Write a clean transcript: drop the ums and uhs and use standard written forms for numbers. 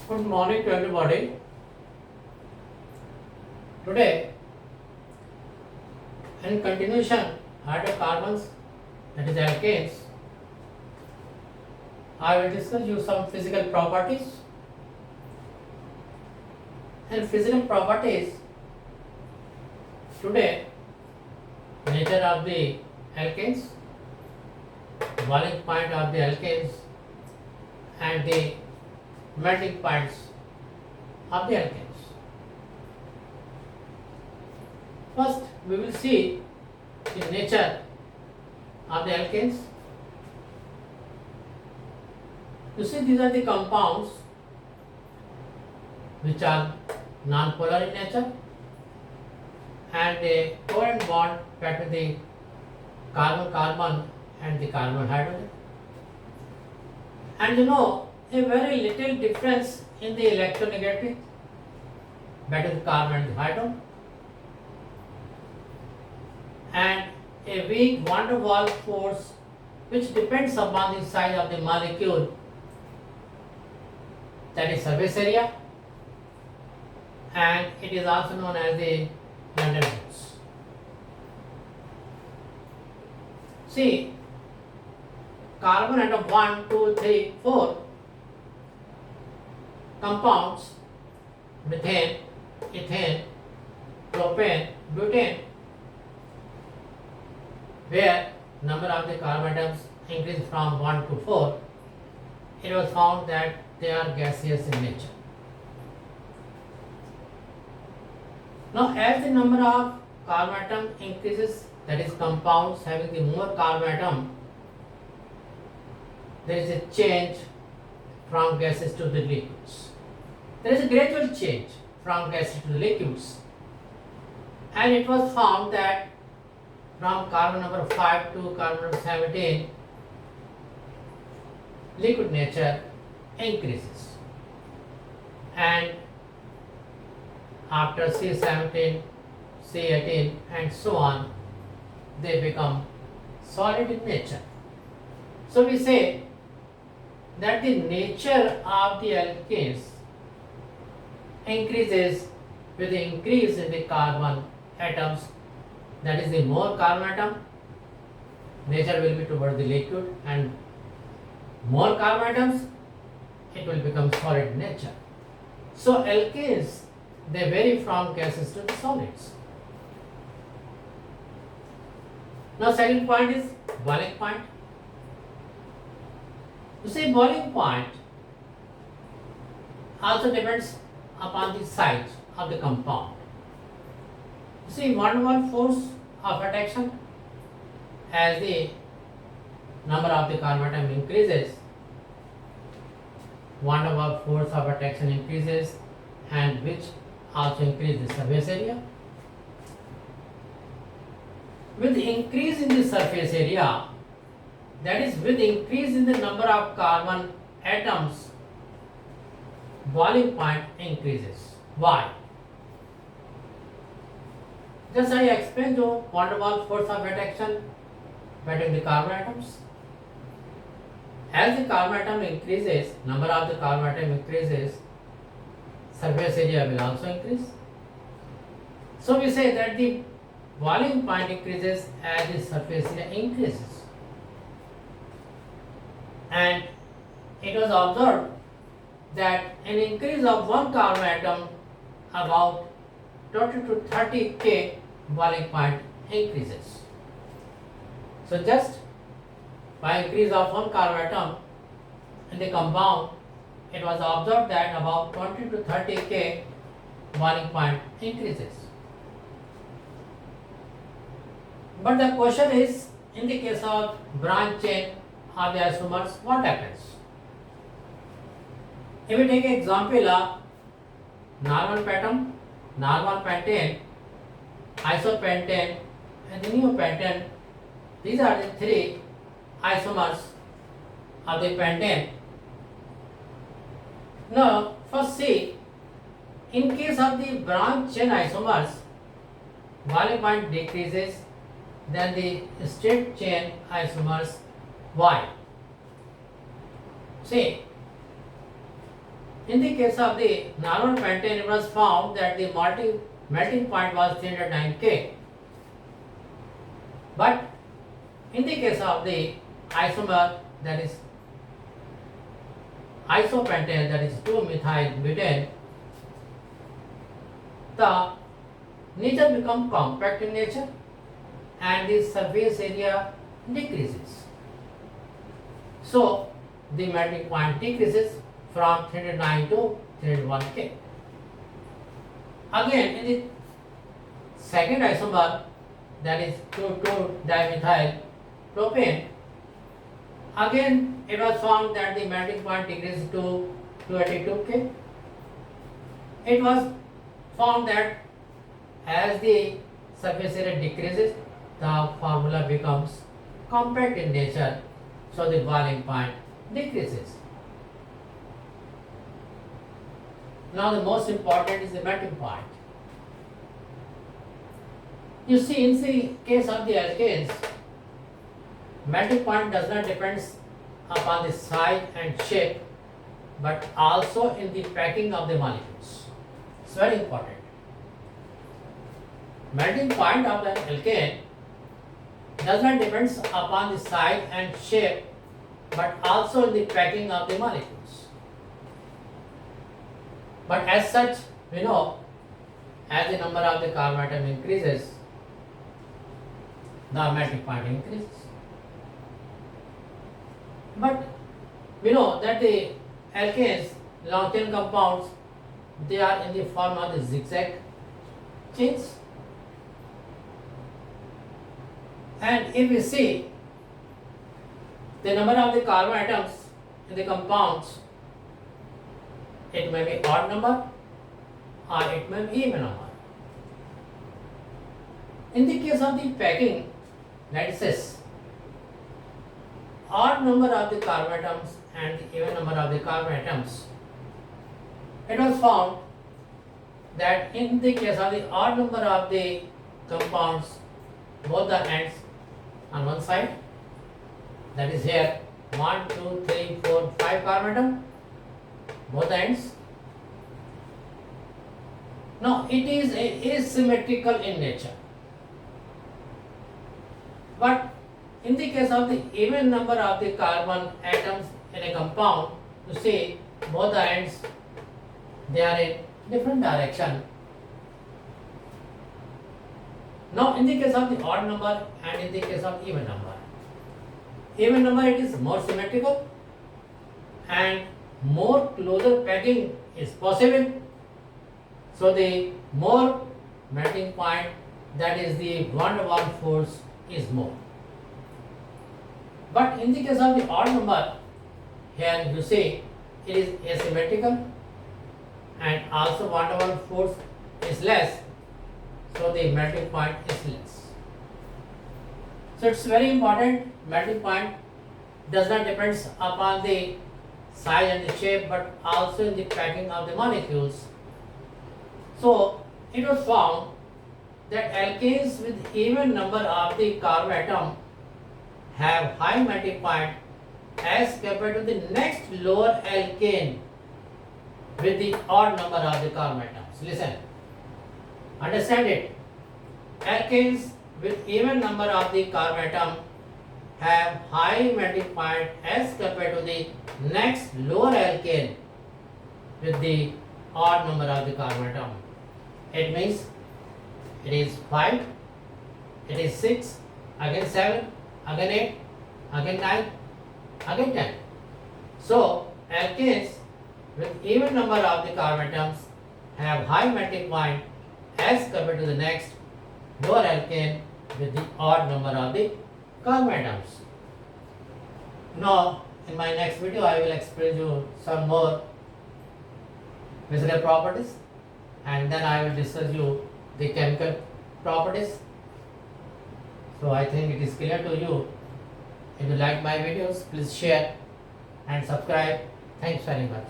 Good morning to everybody. Today, in continuation, hydrocarbons, that is alkanes, I will discuss you some physical properties. And physical properties, today, nature of the alkanes, boiling point of the alkanes, and the melting points of the alkanes. First, we will see the nature of the alkanes. You see, these are the compounds which are non-polar in nature and a covalent bond between the carbon-carbon and the carbon-hydrogen. And a very little difference in the electronegativity between the carbon and the hydrogen, and a weak van der Waals force which depends upon the size of the molecule, that is surface area, and it is also known as the London force. See, carbon atom 1, 2, 3, 4 compounds, methane, ethane, propane, butane, where number of the carbon atoms increased from 1 to 4, it was found that they are gaseous in nature. Now, as the number of carbon atom increases, that is compounds having the more carbon atom, there is a change from gases to the liquids. There is a gradual change from gases to the liquids, and it was found that from carbon number 5 to carbon number 17, liquid nature increases, and after C17, C18 and so on, they become solid in nature. So we say that the nature of the alkanes increases with the increase in the carbon atoms, that is the more carbon atom, nature will be toward the liquid, and more carbon atoms, it will become solid in nature. So alkanes, they vary from gases to the solids. Now second point is boiling point. You see, boiling point also depends upon the size of the compound. You see, van der Waals force of attraction, as the number of the carbon atom increases, van der Waals force of attraction increases, and which also increases the surface area. With increase in the surface area, that is with increase in the number of carbon atoms, boiling point increases. Why? Just I explained the van der Waals force of attraction between the carbon atoms. As the carbon atom increases, number of the carbon atom increases, surface area will also increase. So we say that the boiling point increases as the surface area increases. And it was observed that an increase of one carbon atom, about 20 to 30 K boiling point increases. So just by increase of one carbon atom in the compound, it was observed that about 20 to 30 K boiling point increases. But the question is, in the case of branch chain of the isomers, what happens? If we take an example of normal pentam, normal pentane, isopentane, and the neopentane, these are the three isomers of the pentane. Now, first see, in case of the branch chain isomers, boiling point decreases, then the straight chain isomers, why? See, In the case of the normal pentane, it was found that the melting point was 309 K. But in the case of the isomer, that is isopentane, that is 2-methyl-butane, the nature becomes compact in nature and the surface area decreases. So the melting point decreases from 309 to 301 K. Again, in the second isomer, that is 2,2-dimethyl propane, again it was found that the melting point decreases to 282 K. It was found that as the surface area decreases, the formula becomes compact in nature, so the boiling point decreases. Now the most important is the melting point. You see, in the case of the alkanes, melting point does not depend upon the size and shape, but also in the packing of the molecules. It's very important. Melting point of an alkane does not depend upon the size and shape, but also in the packing of the molecules. But as such, we know as the number of the carbon atom increases, the melting point increases. But we know that the alkanes, long chain compounds, they are in the form of the zigzag chains. And if we see the number of the carbon atoms in the compounds, it may be odd number or it may be even number. In the case of the packing, that says odd number of the carbon atoms and the even number of the carbon atoms, it was found that in the case of the odd number of the compounds, both the ends on one side, that is here 1, 2, 3, 4, 5 carbon atom, both ends. Now it is asymmetrical in nature. But in the case of the even number of the carbon atoms in a compound, you see both the ends, they are in different direction. Now in the case of the odd number and in the case of even number it is more symmetrical and more closer packing is possible. So the more melting point, that is the van der Waals force, is more. But in the case of the odd number, here you see it is asymmetrical and also van der Waals force is less, so the melting point is less. So it's very important, melting point does not depend upon the size and the shape, but also in the packing of the molecules. So it was found that alkanes with even number of the carbon atom have high melting point as compared to the next lower alkane with the odd number of the carbon atoms. Listen, understand it. Alkanes with even number of the carbon atom have high melting point as compared to the next lower alkane with the odd number of the carbon atom. It means it is 5, it is 6, again 7, again 8, again 9, again 10. So alkanes with even number of the carbon atoms have high melting point as compared to the next lower alkane with the odd number of the carbon atoms. Now in my next video I will explain you some more physical properties, and then I will discuss you the chemical properties. So I think it is clear to you. If you like my videos, please share and subscribe. Thanks very much.